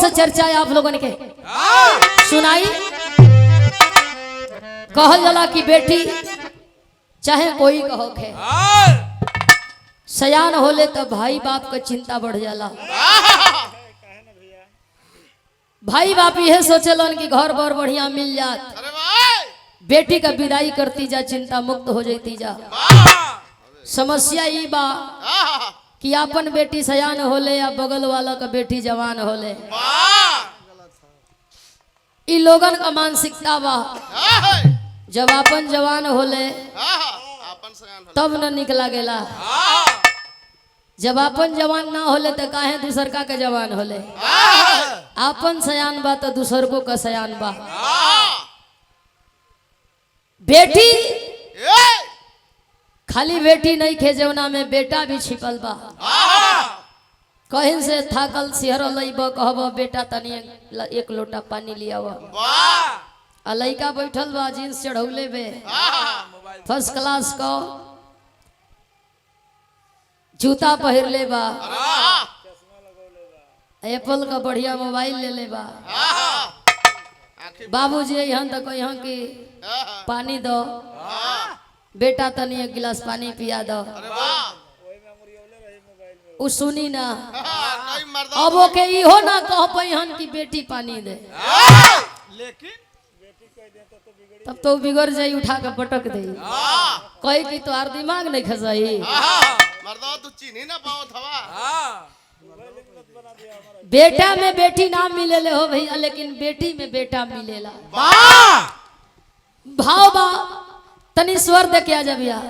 से चर्चा है आप लोगों के सुनाई। कहल जाला कि बेटी चाहे कोई कहो के सयान होले तो भाई बाप का चिंता बढ़ जाला। भाई बाप यह सोचलन कि घर बर बढ़िया मिल जात, बेटी का विदाई करती जा, चिंता मुक्त हो जाती जा। समस्या ई बा कि अपन बेटी सयान होले या बगल वाला का बेटी जवान होले। इ लोगन का मानसिकता बा जब अपन जवान होले तब न निक लागेला, जब अपन जवान ना होले तो काहे दूसर का के जवान होले। अपन सयान बा तो दूसर को का सयान बा। बेटी खाली बेटी नहीं खे जवना में बेटा भी छिपल बा। कहीं से थाकल सिहर लईब कहब बेटा तनी एक लोटा पानी लिया आ लइका बैठल बा जींस चढ़ौले बे फर्स्ट क्लास को जूता पहिर ले बा, एप्पल का बढ़िया मोबाइल ले ले बा। बाबूजी यहाँ तक यहाँ की पानी दो बेटा तनी एक गिलास पानी पिया दो। उ सुनी ना अब ओके इहो ना कह पहिन की बेटी पानी दे, लेकिन तब तो बिगड़ जाई, उठा के पटक दे कहे कि तोहार दिमाग नहीं खसाई। मर्दवा तू चीनी ना पाओ थवा। बेटा में बेटी ना मिलेले हो भैया, लेकिन बेटी में बेटा मिलेला। भाव बा तनी स्वर दे के आ जा भैया।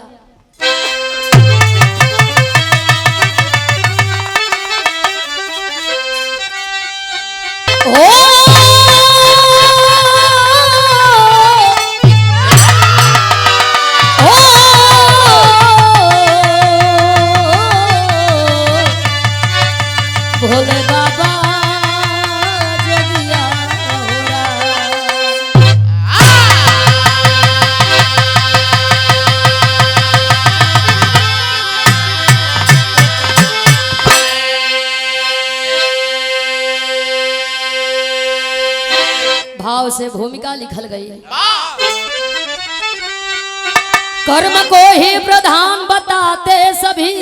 भोले बाबा जगिया भाव से भूमिका लिखल गई। कर्म को ही प्रधान बताते सभी,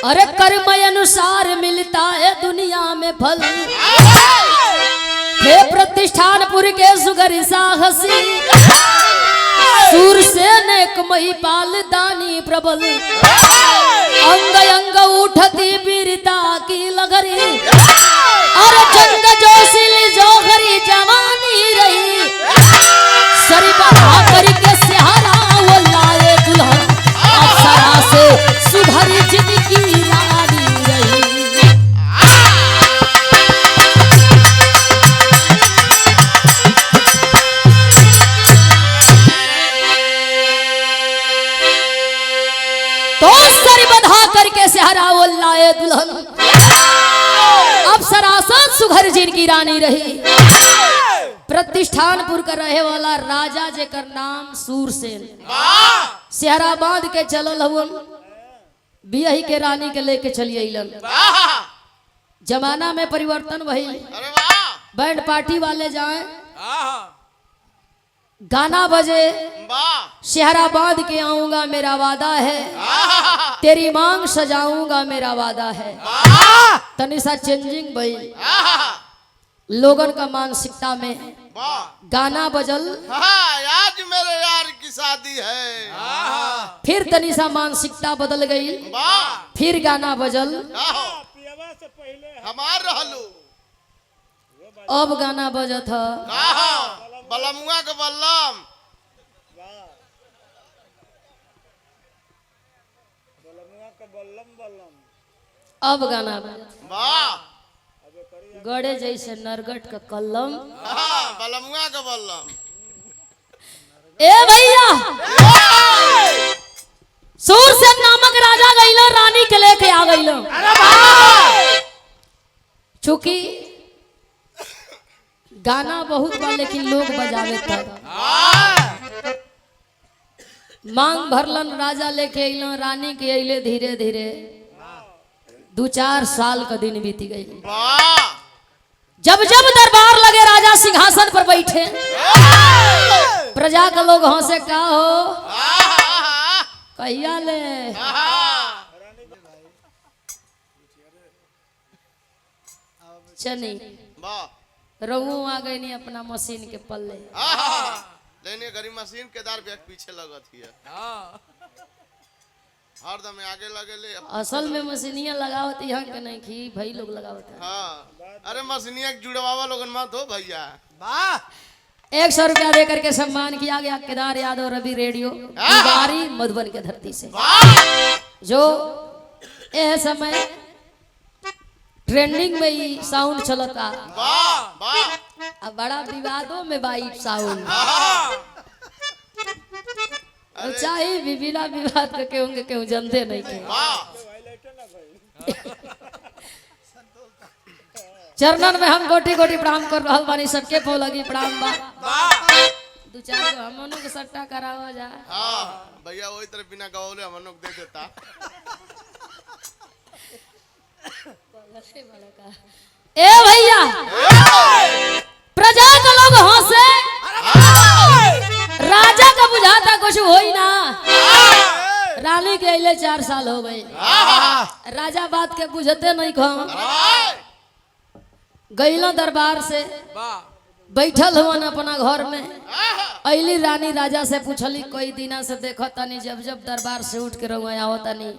अरे कर्म अनुसार मिलता है दुनिया में फल। हे प्रतिष्ठानपुर के सुगर साहसी सूरसेन एक महिपाल दानी प्रबल। अंग अंग उठती वीरता की लगरी, और जंग जोशिल जोहरी जवानी रही। सरी बधा करके सहारा वो लाए दुल्हन, अप्सरा से सुधरी जिंदगी रानी रही। तो सरी बधा करके सहारा वो लाए दुल्हन, अप्सरा से सुधरी जिंदगी रानी रही। प्रतिष्ठानपुर का रहे वाला राजा जेकर नाम सूरसेन, सेहरा बांध के चलल हवन, बियही के रानी के लेके चलिए अइलन। जमाना में परिवर्तन भइल, बैंड पार्टी वाले जाए, गाना बजे, सेहरा बांध के आऊंगा मेरा वादा है, तेरी मांग सजाऊंगा मेरा वादा है। तनिसा चेंजिंग भइल लोगन का मानसिकता में। गाना बजल आज मेरे यार की शादी है, फिर तनिसा मानसिकता बदल गई, फिर गाना बजल हमार रहलू। अब गाना बजत है बलमुआ के बल्लम, अब गाना बजत गड़े जैसे नरगट का कलम। बलमुआ के बल्लम। ए भैया सूरसेन नामक राजा गइलो, रानी के लेके आ गइलो। चूंकि गाना बहुत बा लेकिन लोग बजावे था। मांग भरलन, राजा लेके अइलो, रानी के अइले धीरे धीरे। 2-4 साल का दिन बीत गई। वाह जब जब दरबार लगे राजा सिंहासन पर बैठे, प्रजा का लोग हंसे का हो कहिया ले। चनी वाह रहू आ गई नहीं अपना मशीन के पल्ले। लेने गरी मशीन केदार बैग पीछे लगत हिया हर दम आगे लगे ले। असल में मशीनिया लगावत यहाँ के नहीं की भाई लोग लगावत है। हाँ अरे मशीनिया जुड़वावा लोगन मत हो भैया। वाह 100 रुपया दे करके सम्मान किया गया केदार यादव रवि रेडियो दीवारी मधुबन के धरती से, जो यह समय ट्रेंडिंग में ही साउंड चलता। वाह वाह अब बड़ा विवादों में बाई साउंड चाहे भी बिना विवाद के केहू जनते नहीं के। चरणन में हम गोटी गोटी प्रणाम कर रहा बानी, सबके पो लगी प्रणाम बा। 2-4 गो हमनों के सट्टा करावा जा। हाँ भैया वही तरह बिना गवाले हम लोग दे देता। ए भैया प्रजा का लोग हंसे, राजा का बुझाता कुछ हो ही ना। रानी के अले 4 साल हो गए, राजा बात के बुझते नहीं खा गईला दरबार से बैठल हुआ अपना घर में। अली रानी राजा से पूछली कोई दिना से देखो तनी जब जब दरबार से उठ के रहुआ आओ तनी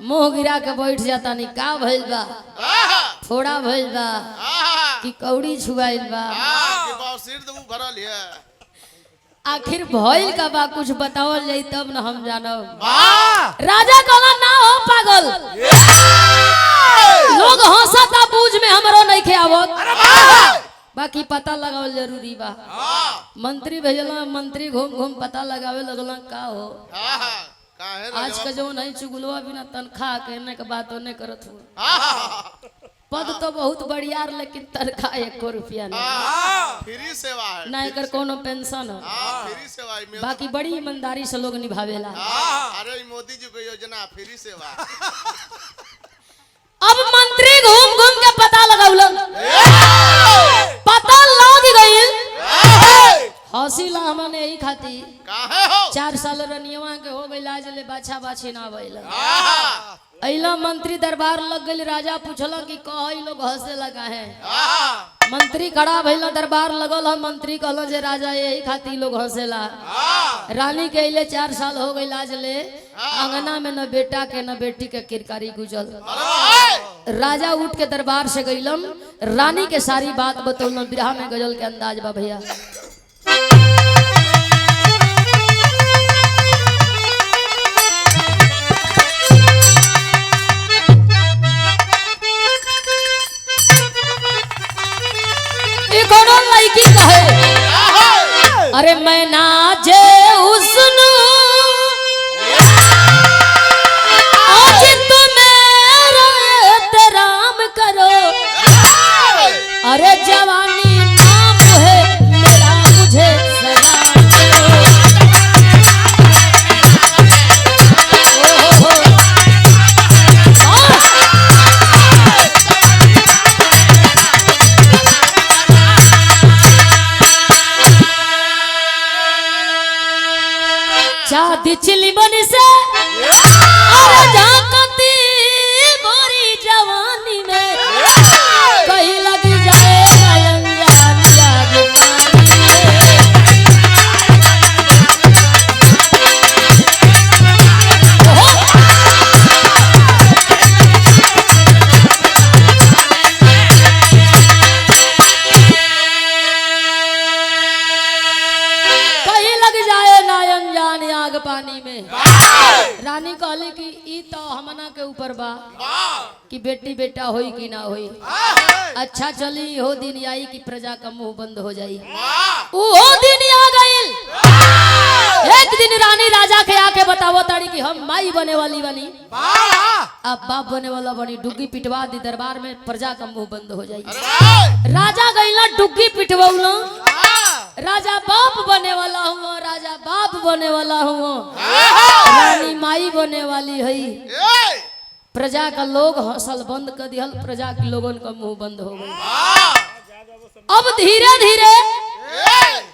मुंह गिरा के बैठ जाता नी का भइल बा, फोड़ा भइल बा कि कौड़ी छुआइल बा, सिर तो भरल है। आखिर भइल का बा कुछ बतावल जाई तब न हम जानब। राजा कहला ना हो पागल, लोग हंसता बूझ में हमरो नहीं खे आवत, बाकी पता लगावल जरूरी बा। मंत्री भेजला, मंत्री घूम घूम पता लगावे लगला का हो। आज का जो नहीं चुगलवा बिना तनखा कहने के बात नहीं करत हो। पद तो बहुत बढ़िया लेकिन तनखा 1 रुपया नहीं। फ्री सेवा है ना एकर कोनो पेंशन है। फ्री सेवा है। बाकी बड़ी ईमानदारी से लोग निभावेला। अरे मोदी जी की योजना फ्री सेवा। अब मंत्री घूम घूम के पता लगावलन, पता लग गइल। हंसी ला हमने यही खाती काहे हो 4 साल रनियवा के हो गइल, आज ले बाछा बाछी ना भइल। अइला मंत्री दरबार लग गइल, राजा पूछला कि कई लोग हंसे लगा है। मंत्री खड़ा भइल, दरबार लगल है। मंत्री कहल जे राजा यही खाती लोग हंसेला। रानी के अइले 4 साल हो गइल, आज ले अंगना में न बेटा के न बेटी के किरकारी गुजल। राजा उठ के दरबार से गइलम, रानी के सारी बात बतौलन। बिरहा में गजल के अंदाज बा भैया। लड़की कहे अरे मैं नाजे हुस्न आज तुम्हें एहतराम करो, अरे जवानी नाम है मेरा मुझे सलाम करो। शादी चिली बनी से अरे झांकती मोरी जवानी में, कहीं लग जाए अनजानी आग पानी में। रानी कहले कि ई तो हमना के ऊपर बा कि बेटी बेटा होई कि ना होई। अच्छा चली हो दिन आई कि प्रजा का मुंह बंद हो जाई। वो दिन आ गइल। एक दिन रानी राजा के आके बतावो ताड़ी कि हम माई बने वाली बनी, अब बाप बने वाला बनी। डुग्गी पिटवा दी दरबार में, प्रजा का मुंह बंद हो जाई। राजा गइला डुग्गी पिटवौला, राजा बाप बने वाला हुआ, राजा बाप बने वाला हुआ, रानी माई बने वाली है। प्रजा का लोग हंसल बंद कर दिया, प्रजा के लोगों का मुंह बंद हो गई। अब धीरे धीरे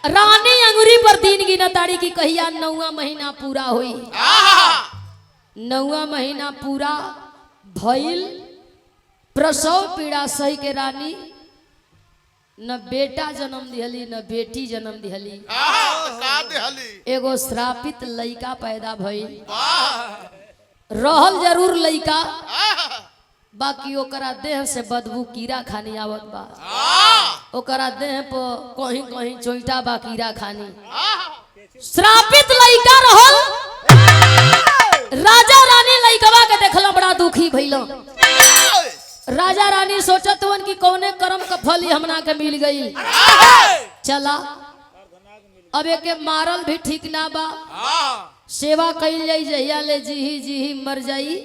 रानी अंगुरी पर दिन गिना ताड़ी की कहिया 9वां महीना पूरा हुई। 9वां महीना पूरा भइल, प्रसव पीड़ा सही के रानी न बेटा जन्म दिहली न बेटी जन्म दिहली। एगो श्रापित लइका पैदा भइल। रहल जरूर लइका, बाकी ओकरा देह से बदबू कीड़ा खानी आवत बा। ओकरा देह पर कहीं कहीं चोइटा बा कीड़ा खानी। श्रापित लइका रहल। राजा रानी लइकवा के देखला बड़ा दुखी भइल। राजा रानी सोचत हुन कि कौने कर्म का फल हमना के मिल गई। चला अब एके मारल भी ठीक ना बा, सेवा कइल जाई, जहिया ले जी मर जाई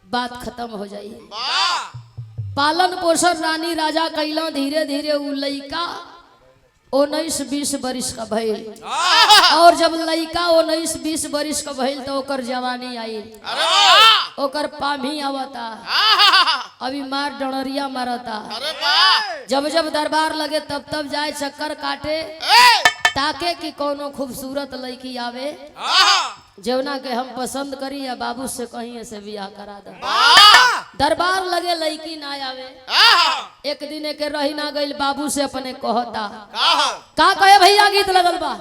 बात खत्म हो जाई। पालन पोषण रानी राजा कैलो। धीरे धीरे उ लइका 19-20 वर्ष का भइल। और जब लइका 19-20 वर्ष का भइल तो ओकर जवानी आई, ओकर पामी आवता, अभी मार डणरिया मारता। जब जब दरबार लगे तब तब जाए चक्कर काटे, ताके कि कोनो खूबसूरत लड़की आवे जवना के हम पसंद करी या बाबू से कहीं से बियाह करा दे। दरबार लगे लड़की ना आवे। एक दिन के रही ना गई, बाबू से अपने कहता का कहे भैया गीत लगल बा।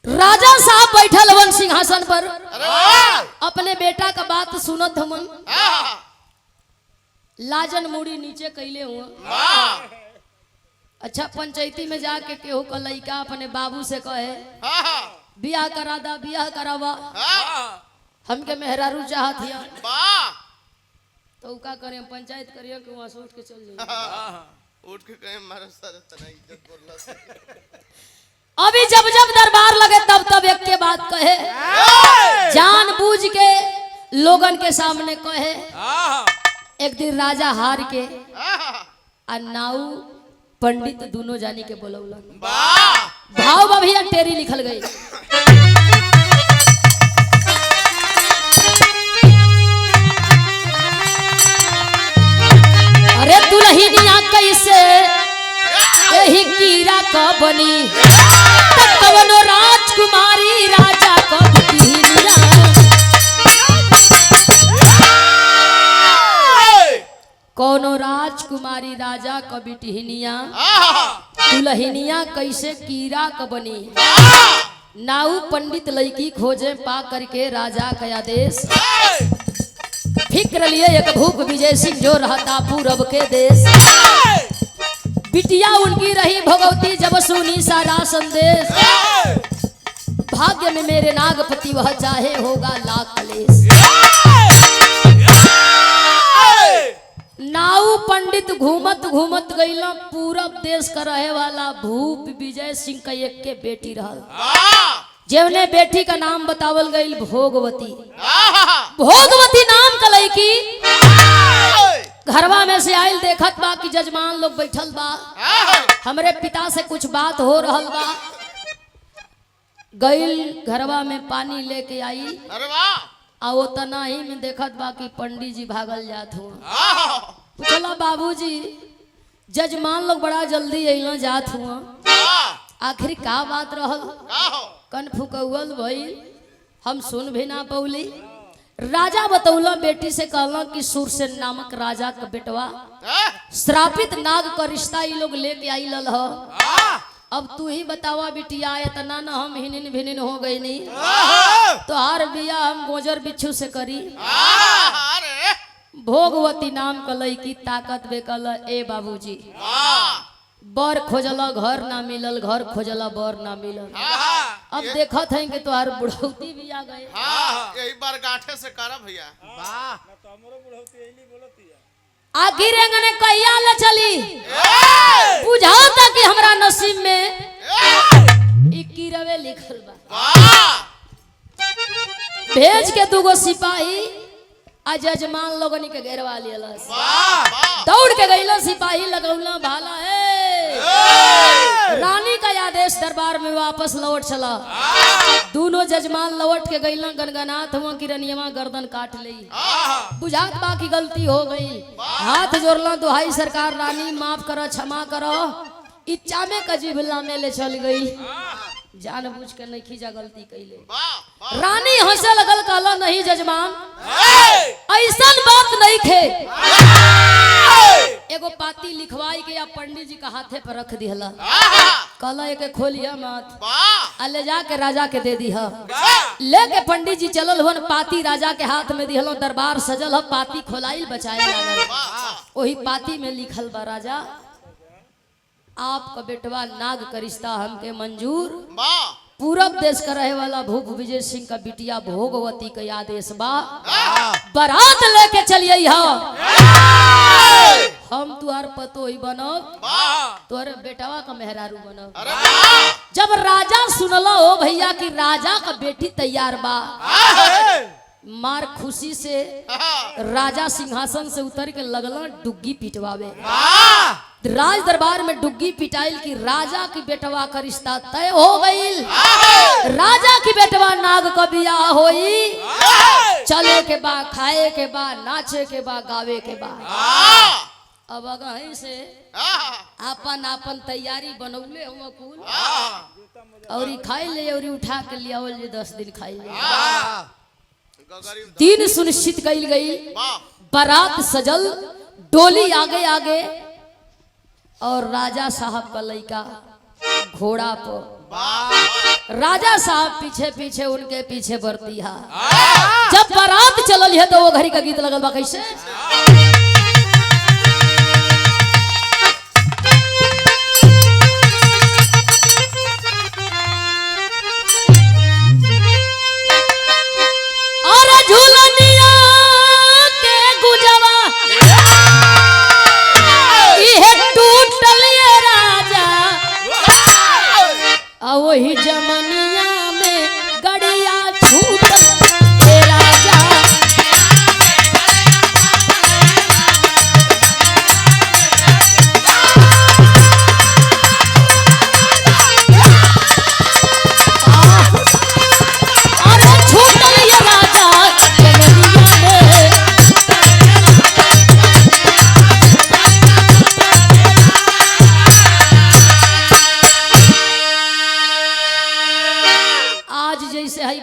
राजा साहब बैठल हवन सिंहासन पर, अपने बेटा का बात सुनत हमन, लाजन मुड़ी नीचे कैले हुआ। अच्छा पंचायती में जाके केहू का लइका अपने बाबू से कहे बियाह करा दा, बियाह करावा, हमके मेहरारू चाहत हिया, तो का करें पंचायत करिए कि वहां से उठ के चल जाइए। उठ के कहे मारे सारे तना इज्जत बोलना। अभी जब जब दरबार लगे तब तब एक के बात कहे, जानबूझ के लोगन के सामने कहे। एक दिन राजा हार के नाऊ पंडित दोनों जानी के बोलौलन। भाव बा भैया टेरी लिखल गई। अरे दुल्हनिया कैसे यही कीड़ा का बनी कवनो राजकुमारी राजा को बिटिहनिया कौनो राजकुमारी राजा क बिटिहनिया दुल्हनिया कैसे कीड़ा क बनी नाऊ पंडित लड़की खोजे पा करके राजा का आदेश फिक्र लिए एक भूप विजय सिंह जो रहता पूरब के देश बिटिया उनकी रही भगवती जब सुनी सारा संदेश भाग्य में मेरे नागपति वह चाहे होगा लाख कलेश नाऊ पंडित घूमत घूमत गईला पूरब देश का रहे वाला भूप विजय सिंह का एक के बेटी रहल जेवने बेटी का नाम बतावल गई भोगवती भोगवती नाम का लड़की घरवा में से आयल देखत बा कि जजमान लोग बैठल बा हमरे पिता से कुछ बात हो रहल बा गईल घरवा में पानी लेके आई अरे वाह आ वो तना ही में देखत बा कि पंडित जी भागल जात हो पूछला बाबूजी जजमान लोग बड़ा जल्दी अइलो जात हुआ आखिर का बात रहल कन फुकौल भइल हम सुन भी ना पौली राजा बतौला बेटी से कहला कि सुरसेन नामक राजा का बेटवा श्रापित नाग का रिश्ता ये लोग लेके आई लल हो अब तू ही बतावा बिटिया इतना ना हम हिनिन भिनिन हो गई नहीं तो हर बिया हम गोजर बिच्छू से करी भोगवती नाम का लड़की ताकत बेकल ए बाबूजी बर खोजला घर ना मिलल घर खोजला बर ना मिलल अब देखत है कि तोहार बुढ़ौती भी आ गए यही बार गांठे से करा भैया आखिर एंगने कहिया ले चली बुझाता कि हमरा नसीब में 21 रवे लिखल बा भेज के दूगो सिपाही आ जजमान लोगनी के घेरवा लियलस दौड़ के गईला सिपाही लगौला भाला है रानी का आदेश दरबार में वापस लौट चला दोनों जजमान लौट के गईला गनगनाथ हुआ कि रनियमा गर्दन काट ली बुझात बा की गलती हो गई हाथ जोड़ला दुहाई सरकार रानी माफ करो क्षमा करो इच्छा में कजीबला में ले चल गई जानबूझ के नहीं खींचा गलती कैले रानी हंसे लगल कहला नहीं जजमान ऐसा बात नहीं थे एगो पाती लिखवाई के या पंडित जी का हाथे पर रख दिहला कहला एक खोलिया मत आ ले जाके राजा के दे दी लेके पंडित जी चलल हुन पाती राजा के हाथ में दिहलो दरबार सजल ह पाती खोलाइल बचाए लागल वही पाती में लिखल बा राजा आपका बेटवा नाग का रिश्ता हमके मंजूर पूरब देश का रहे वाला भूप विजय सिंह का बिटिया भोगवती का आदेश बा बारात लेके चलिए हम तुहार पतो ही बनब तोहरे बेटवा का मेहरारू बनब जब राजा सुनला हो भैया कि राजा का बेटी तैयार बा मार खुशी से राजा सिंहासन से उतर के लगला डुग्गी पिटवावे राज दरबार में डुग्गी पिटाइल की राजा की बेटवा का रिश्ता तय हो गई राजा की बेटवा नाग का बियाह होई चले के बा खाए के बा नाचे के बा गावे के बा अब अगही से आपन आपन तैयारी बनौले हुआ कुल और खाई ले और उठा के लिया 10 दिन खाई ले दिन सुनिश्चित कईल गई बारात सजल डोली आगे आगे और राजा साहब का लड़का घोड़ा पर राजा साहब पीछे पीछे उनके पीछे बढ़ती है जब बारात चलल है तो वो घड़ी का गीत लगल बा कैसे झूलनिया के गुजवा ये टूटल ये राजा वही जमनिया में गड़िया छूटल ये राजा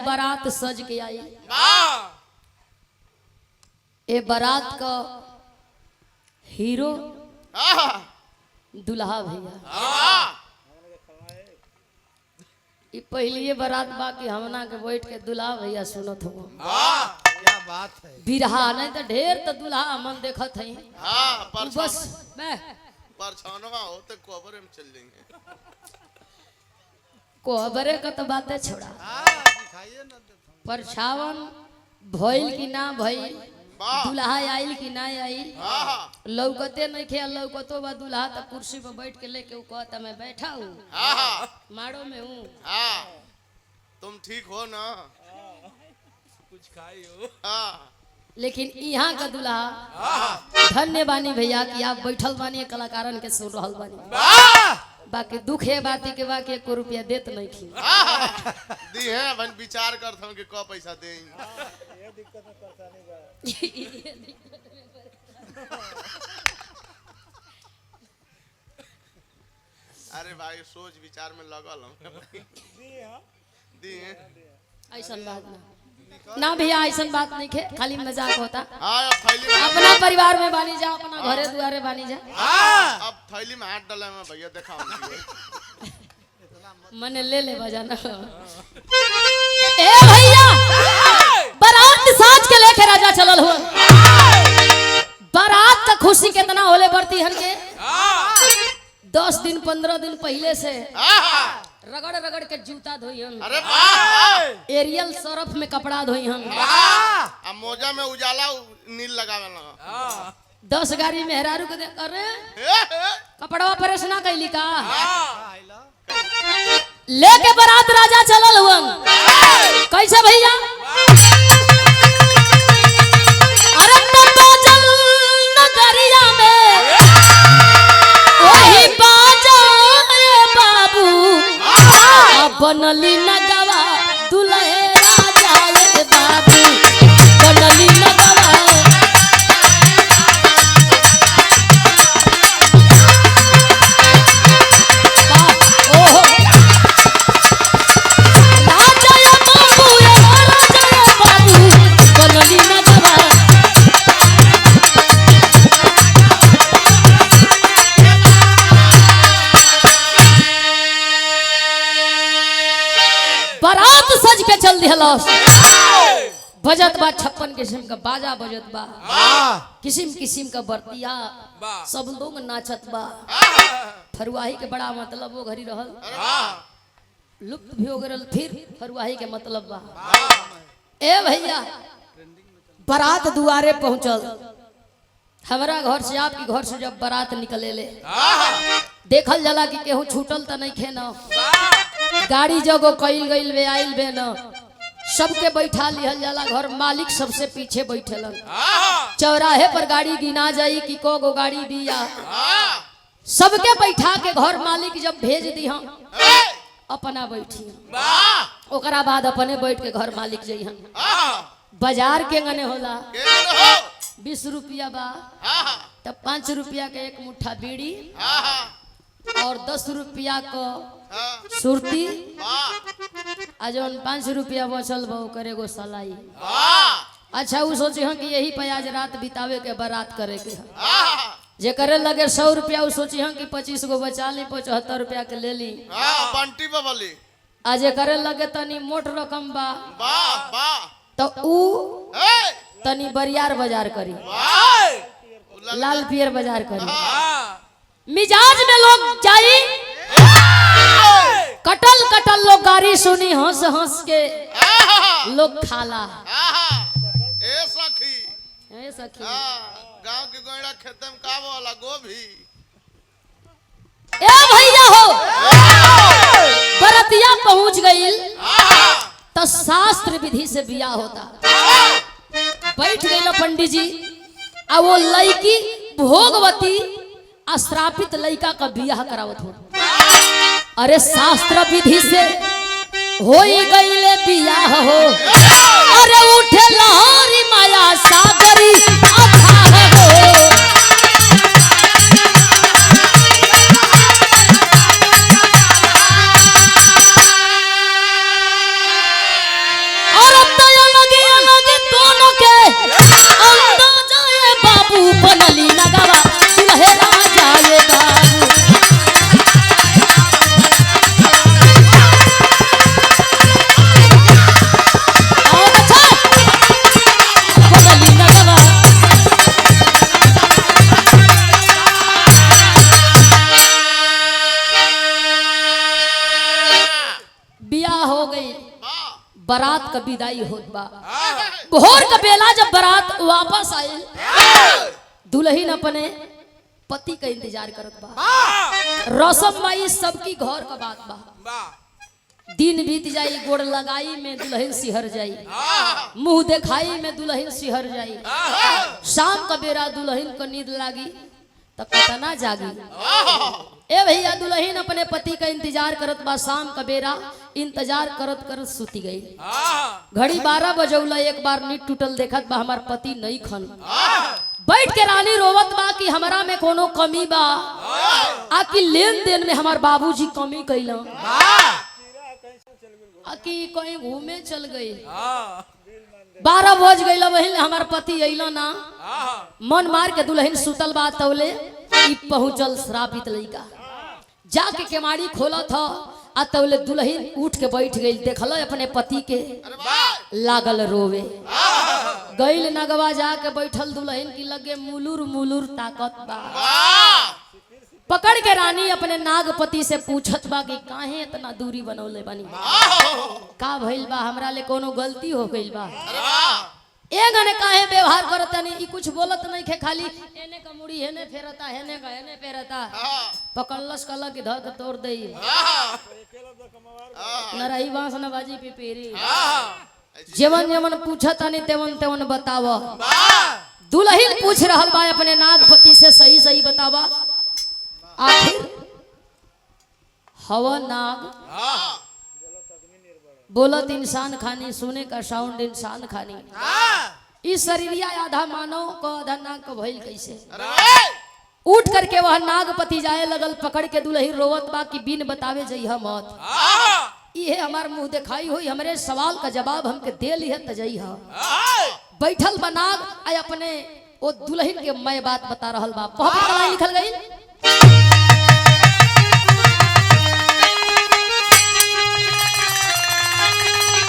बारात सज के आई। वाह ए बारात का हीरो आहा दुल्हा भैया। वाह ई पहली बारात बा कि हमना के बैठ के दुल्हा भैया सुनत हो। वाह क्या बात है। बिरहा नहीं तो ढेर तो दुल्हा मन देखत है। हाँ बस मैं परछानवा हो तो कोबरे में चल जाएंगे। कोहबरे का तो बातें छोड़ा, दिखाइए ना। परछावन भइल कि ना भइल, वाह दुल्हा आइल कि ना आइल, आहा लौकते नहीं खे। लौकतो बा दुल्हा तो कुर्सी पर बैठ के लेके कहता मैं बैठा हूँ, आहा माड़ो में हूँ। हाँ तुम ठीक हो ना? कुछ खाई हो। हाँ लेकिन यहाँ का दुल्हा धन्य बानी भैया कि आप बैठल बानी कलाकारन के सुन रहल बानी। बाकी दुख है बाती के बाकी 1 रुपया देत नहीं खी। दी है बन विचार कर था कि को पैसा दे। अरे भाई सोच विचार में लगल हम। दी है ऐसा बात ना भैया, ऐसा बात नहीं खे, खाली मजाक होता। हाँ अब थैली में अपना परिवार में बानी जा, अपना घरे दुआरे बानी जा। अब थैली में हाथ डाला मैं भैया देखा मने ले बजाना। ए भैया बारात साज के लेके राजा चलल हुआ। बारात का खुशी कितना होले बढ़ती हन के 10 दिन 15 दिन पहले से रगड़ रगड़ के जूता धोई हन। अरे वाह एरियल सरफ में कपड़ा धोई हन। अब मोजा में उजाला नील लगावे ना 10 गाड़ी मेहरारू के देख अरे कपड़वा प्रेस ना कैली का। लेके बारात राजा चलल हुआ। कैसे भैया? अरे बाजल नगरिया में वही बाजा रे बाबू बनली नगवा दुल्हे राजा रे बाबू बनली नगवा। ओहो राजा या बाबू या राजा या बाबू बनली नगवा। बारात सज के चल दिहलस। बजत बा 56 किस्म का बाजा बजत बा, किस्म किस्म का बर्तिया, सब लोग नाचत बा। फरुआही के बड़ा मतलब वो घड़ी रहल, लुप्त भी हो गरल। फिर फरुआही के मतलब बा। ए भैया बारात दुआरे पहुंचल। हमारा घर से आपके घर से जब बारात निकले ले देखल जाला कि केहू छूटल तो नहीं खे न। गाड़ी जगो कईल गईल बे आइल बे न, सबके बैठा लिहल जाला। घर मालिक सबसे पीछे बैठेलन। चौराहे पर गाड़ी गिना जाई कि को गो गाड़ी बिया, सबके बैठा के घर मालिक जब भेज दी हम अपना बैठी, ओकरा बाद अपने बैठ के घर मालिक जइहन। बाजार के गने होला 20 रुपया बा तब 5 रुपया के 1 मुट्ठा बीड़ी और 10 रुपया को सुरती आ जौन 5 रुपया बचल बा ओकर एगो सलाई। अच्छा वो सोचे हैं कि यही पे आज रात बितावे के बारात करे के है। जे करे लगे 100 रुपया वो सोची हैं कि 25 गो बचा ली 75 रुपया के ले ली। बंटी बबली आज जे करे लगे तनी मोट रकम बा वाह वाह तो ऊ तनी बरियार बाजार करी, लाल पियर बाजार करी। मिजाज में लोग जाई कटल कटल लोग गाड़ी सुनी हंस हंस के लोग खाला। ए सखी ए सखी गांव के गोइड़ा खेते में का वाला गोभी। ए भैया हो बरतिया पहुंच गईल तो शास्त्र विधि से बियाह होता। बैठ गए पंडित जी आ वो लड़की भोगवती अश्रापित लड़का का बियाह करावत हो। अरे शास्त्र विधि से हो गईले बियाह हो। अरे उठे लहरी माया सागरी अथाह हो। बनली नगवा दुल्हे राजा ये बाबू आओ बच्चा बनली नगवा बियाह हो गई बारात का विदाई होत बा भोर का बेला जब बारात वापस आई दुल्हन अपने पति का इंतजार करत बा रसम माई सबकी घर का बात बा दिन बीत जाई गोड़ लगाई में दुल्हन सिहर जाई मुंह दिखाई में दुल्हन सिहर जाई शाम का बेरा दुल्हन को नींद लागी तो कतना जागी ए भैया दुल्हन अपने पति का इंतजार करत बा शाम का बेरा इंतजार करत करत सुती गई घड़ी 12 बजौला एक बार नींद टूटल देखत बा हमार पति नहीं खन बैठ के रानी रोवत बा कि हमरा में कोनो कमी बा आकि लेन देन में हमार बाबूजी कमी कैला आकि कहीं घूमे चल गई 12 बज गई वही हमार पति अइलो ना मन मार के दुल्हन सुतल बा तौले पहुंचल श्रापित लइका जाके केमाड़ी खोला था आ तौले दुल्हन उठ के बैठ गई देखल अपने पति के लागल रोवे गईल नगवा जाके बैठल दुल्हन की लगे मुलुर मुलुर ताकत बा पकड़ के रानी अपने नागपति से पूछत बा कि काहे इतना दूरी बनौले बनी का भइल बा हमरा ले कोनो गलती हो गइल बा ए गने काहे व्यवहार करत नहीं ई कुछ बोलत नहीं खे खाली एने का मुड़ी हेने फेरता हेने का हेने फेरता पकड़लस कल के धक तोड़ देई न रही बांस न बाजी पिपेरी जेवन जेवन पूछत नहीं तेवन तेवन बताव दुल्हन पूछ रहल बा अपने नागपति से सही सही बतावा आखिर हवा नाग बोलत इंसान खानी सुने का साउंड इंसान खानी इस शरीरिया आधा मानव को आधा नाग को भइल कैसे उठ करके वह नागपति जाए लगल पकड़ के दुल्हन रोवत बा कि बिन बतावे जइहा मत ये हमार मुंह दिखाई हुई हमरे सवाल का जवाब हमके दे लिह त जइहा बैठल बा नाग आ अपने वो दुल्हन के मैं बात बता रहल बा पहले कलाई लिखल गई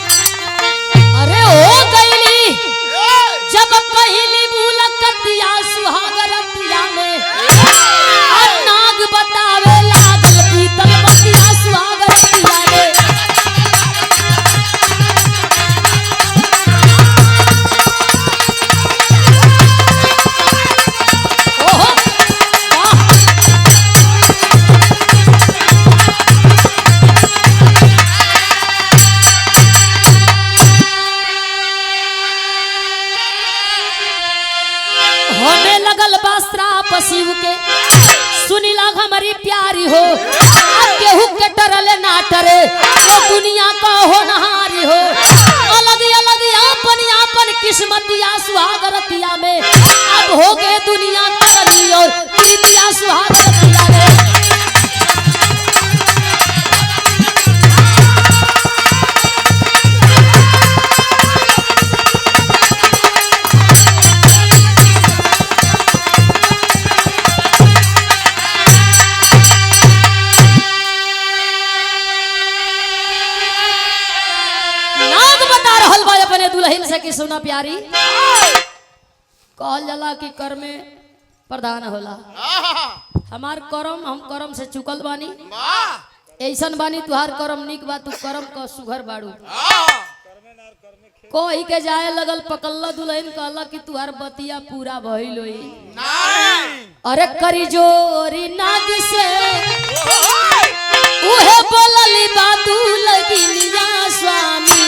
अरे हो गईली जब पहली मुलाकातिया सुहागरतिया में नाग बतावे लागल पीतल बतिया सुहागरतिया में ओहो हमें लगल बास्त्राप शिव के सुनीला हमारी प्यारी हो केहू के टरल ना टरे वो दुनिया का होनहारी हो अलग अलग यापन यापन किस्मतिया सुहागरतिया में अब हो गए दुनिया कली और प्रीतिया सुहागरतिया में दुल्हन से कि सुना प्यारी कहल जाला कि कर्म में प्रधान होला हमार कर्म हम कर्म से चुकल बानी ऐसन बानी तुहार कर्म निक बा तू कर्म का सुघर बाड़ू कोई के जाए लगल पकल्ला दुल्हन कहला कि तुहार बतिया पूरा भइल होई अरे करी जोरी नाग से उहे बोलली बातू लगिलिया स्वामी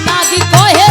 नागी कोहे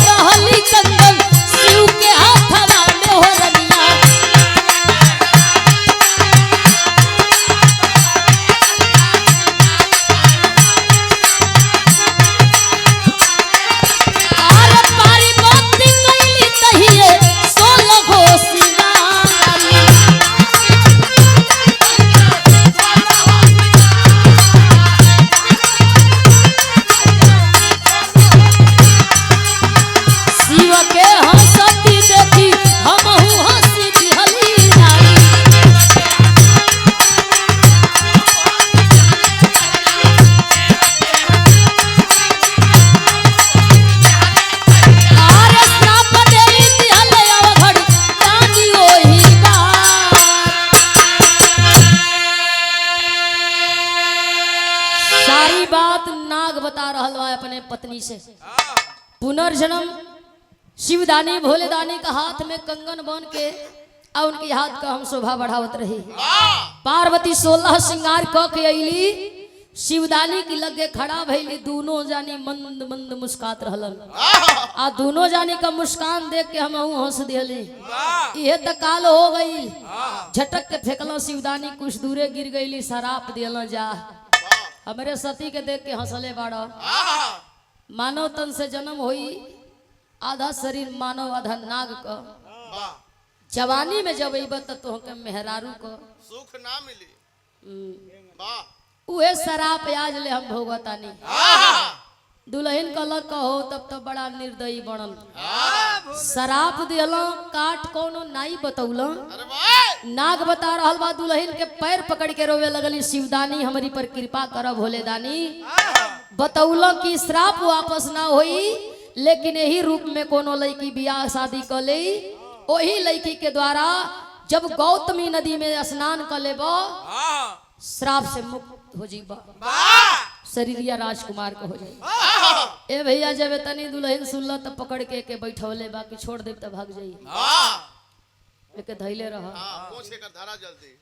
पत्नी से। पुनर्जन्म शिवदानी भोलेदानी का हाथ में कंगन बन के और उनके हाथ का हम शोभा बढ़ावत रही। पार्वती 16 श्रृंगार क के अली शिवदानी की लगे खड़ा भइली। दोनों जानी मंद मंद मुस्कात रहलन। आ दोनों जानी का मुस्कान देख के हम हंस दिली। ये तो काल हो गई। झटक के फेंकल शिवदानी कुछ दूरे गिर गई। शराप दिल जा। हमारे सती के देख के हंसले बाड़ा। मानव तन से जन्म हुई, आधा शरीर मानव आधा नाग का। जवानी में जब अइब तो मेहरारू को सुख ना मिली। वाह उहे शराप आज ले हम भोगतानी। दुल्हन कलर का हो तब तो बड़ा निर्दयी बनल। शराप दिल काट कोनो नाई बतौल। अरे वाह नाग बता रहल बा दुल्हन के पैर पकड़ के रोवे लगली। शिवदानी हमारी पर कृपा कर भोलेदानी। बतौल की श्राप वापस ना होई, लेकिन यही रूप में कोनो लड़की बियाह शादी कर ले। वही लड़की के द्वारा जब गौतमी नदी में स्नान कर लेब श्राप से मुक्त हो जीबा। शरीरिया राजकुमार को हो जाए। ए भैया जब तनी दुल्हन सुनल तो पकड़ के बैठौले बाकी छोड़ दे तो भाग जाई। लेके धैले रह पूछे कर धारा जल्दी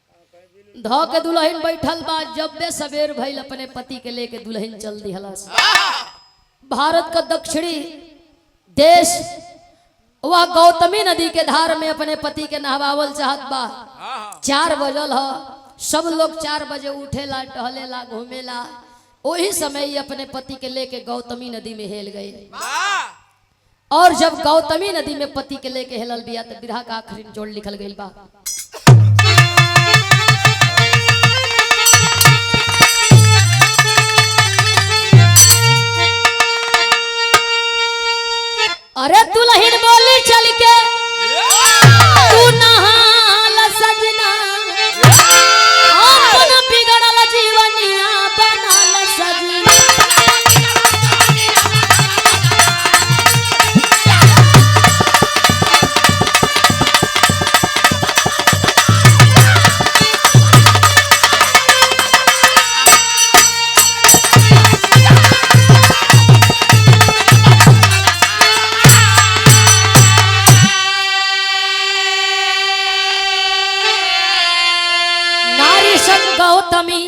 ध के दुल्हन बैठल बा। जब बे सवेर भइल अपने पति के लेके दुल्हन चल दिहलस। भारत का दक्षिणी देश वह गौतमी नदी के धार में अपने पति के नहवावल चाहत बा। 4 बजल ह। सब लोग 4 बजे उठेला, टहलेला, घूमेला। वही समय ही अपने पति के लेके गौतमी नदी में हेल गए। और जब गौतमी नदी में पति के लेके हेलल बिया तो बिरहा का आखिरी जोड़ लिखल गइल बा। अरे दुल्हन बोली चल के तू नहाल सजना, अपन बिगड़ल जीवनिया बनल सजना। गौतमी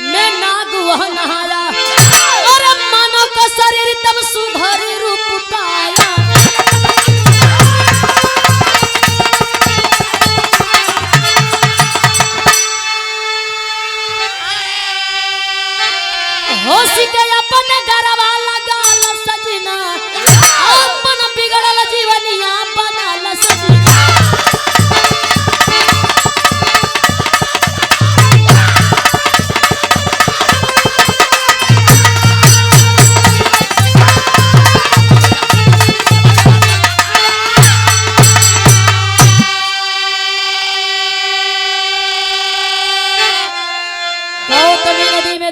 में नाग वह नहाया और मानव का शरीर तब सुघर रूप पाया। होश के अपन गरबा लगाल सजना, अपन बिगड़ल जीवनिया बनल सजना।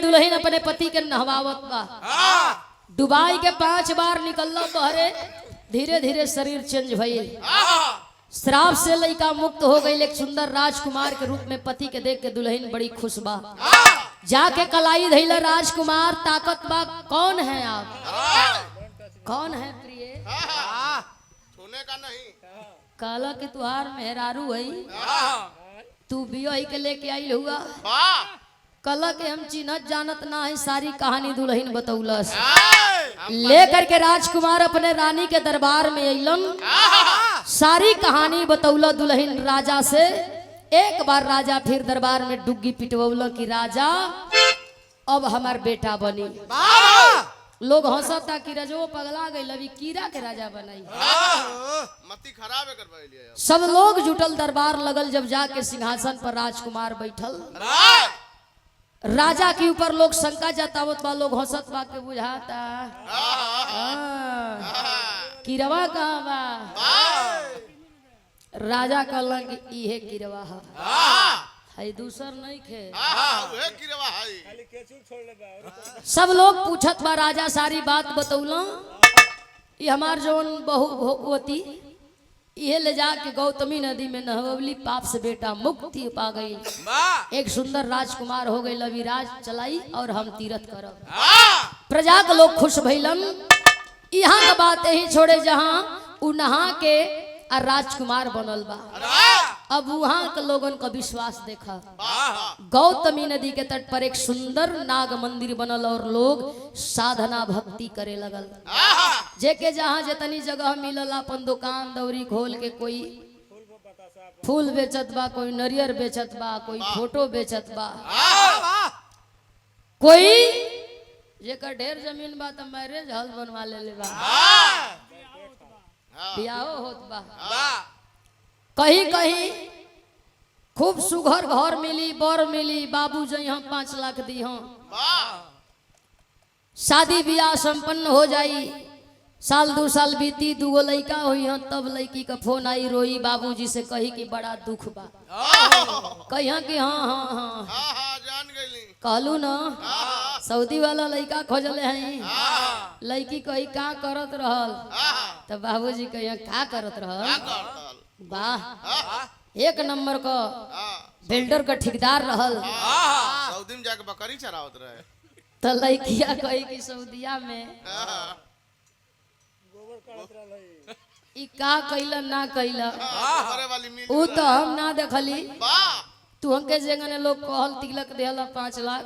दुल्हन अपने पति के नहवावत बा। डुबाई के 5 बार निकलल बहरे। धीरे धीरे शरीर चेंज भइल। श्राप से लड़का मुक्त हो गई। एक सुंदर राजकुमार के रूप में पति के देख के दुल्हन बड़ी खुश बा। जाके कलाई धैला राजकुमार ताकत बा। कौन है आप? कौन है प्रिय? छूने का नहीं। काला के तुहार मेहरारू है। तू बियाह के लेके आई हुआ। कला के हम चिन्हत जानत ना है। सारी कहानी दुल्हन बतौलस। लेकर के राजकुमार अपने रानी के दरबार में अइलन। सारी कहानी बतौल दुल्हन राजा से। एक बार राजा फिर दरबार में डुग्गी पिटवौल कि राजा अब हमार बेटा बनी। लोग हंसता कि रजो पगला गई, अभी कीड़ा के राजा बनाई। मती खराब है करवाइलिए। सब लोग जुटल, दरबार लगल। जब जाके सिंहासन पर राजकुमार बैठल, राजा के ऊपर लोग शंका जतावत बा। लोग हंसत बा के बुझाता किरवा कहाँ बा। राजा कहलन कि इहे किरवा है, दूसर नहीं खे। सब लोग पूछत बा। राजा सारी बात बतौला। ये हमार जौन बहु भोगवती ये ले जाके गौतमी नदी में नहवली। पाप से बेटा मुक्ति पा गई। एक सुंदर राजकुमार हो गई। लविराज चलाई और हम तीरथ करब। प्रजा के लोग खुश भइलन। यहाँ का बात यही छोड़े जहाँ उ नहा के आ राजकुमार बनल बा। अब वहाँ के लोगन का विश्वास देखा। गौतमी नदी के तट पर एक सुंदर नाग मंदिर बनल और लोग साधना भक्ति करे लगल। जेके जहाँ जितनी जगह मिलल अपन दुकान दौरी खोल के कोई फूल बेचत बा, कोई नरियर बेचत बा, कोई फोटो बेचत बा, कोई जेकर ढेर जमीन बा त मैरिज हॉल बनवा ले बा, बियाहो होत बा। कहीं कहीं खूब सुघर घर मिली, बर मिली, बाबू जी यहाँ 5 लाख दी हो, शादी ब्याह संपन्न हो जाई, साल 2 साल बीती, 2 लड़का हुई हैं, तब लड़की का फोन आई, रोई बाबूजी से कही कि बड़ा दुख बा। कहिया कि हाँ हाँ हाँ जान गईली कहलू न सऊदी वाला लड़का खोजले हैं। लड़की कही का करत रहल, तो बाबूजी कहिया का करत रहल, वाह 1 नंबर का बिल्डर का ठेकेदार रहल। सऊदी में जाके बकरी चरावत रहे। तो लड़किया कही कि सऊदिया में ई का कैला ना कैला उ तो हम ना देखली। तू हमके जगह लोग कहल तिलक देला 5 लाख,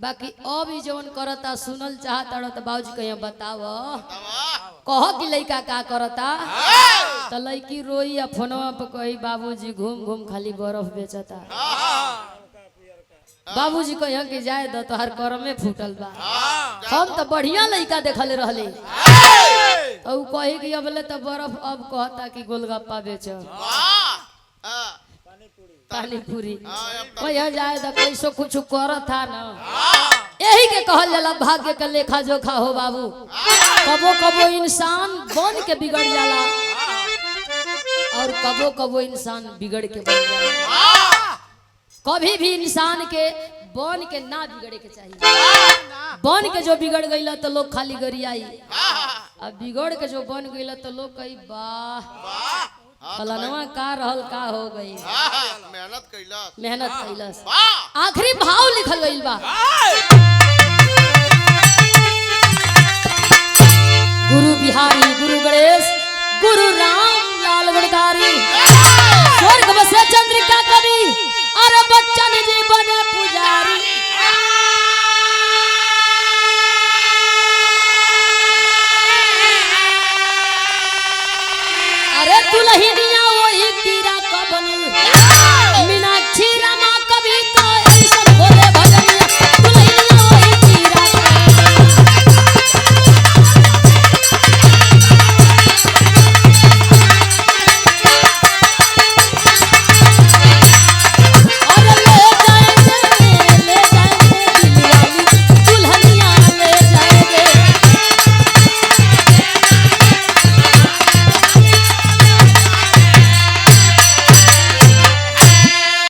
बाकी अब ई जवन करता सुनल चाहता तो बाबूजी कहिया बताव, कह कि लड़का का करता। तो लड़की रोई या फोनवा पे कही बाबूजी घूम घूम खाली बर्फ बेचता। बाबूजी कहिया कि जाए द तोहर कर में फूटल बा, हम तो बढ़िया लड़का देखले रहले। तो कही कि अबले तो बर्फ, अब कहता कि गोलगप्पा बेच, पानी पूरी कहिया जाए द, कैसो कुछ करत था ना। यही के कहल जाला भाग्य का लेखा जोखा हो बाबू। कबो कबो इंसान बन के बिगड़ जाला और कबो कबो इंसान बिगड़ के बन जाला। कभी भी इंसान के बन के ना बिगड़े के चाहिए। बन के जो बिगड़ गईला तो लोग खाली गरियाई, अब बिगड़ के जो बन गईला तो लोग कही वाह फलानवा का रहल का हो गई। मेहनत कैलस। आखिरी भाव लिखल गईल बा, गुरु बिहारी गुरु गणेश गुरु राम लाल गुणकारी, स्वर्ग बसे चंद्रिका कवि अरे बच्चन जी बने पुजारी। अरे दुल्हनिया वही कीड़ा का बनल।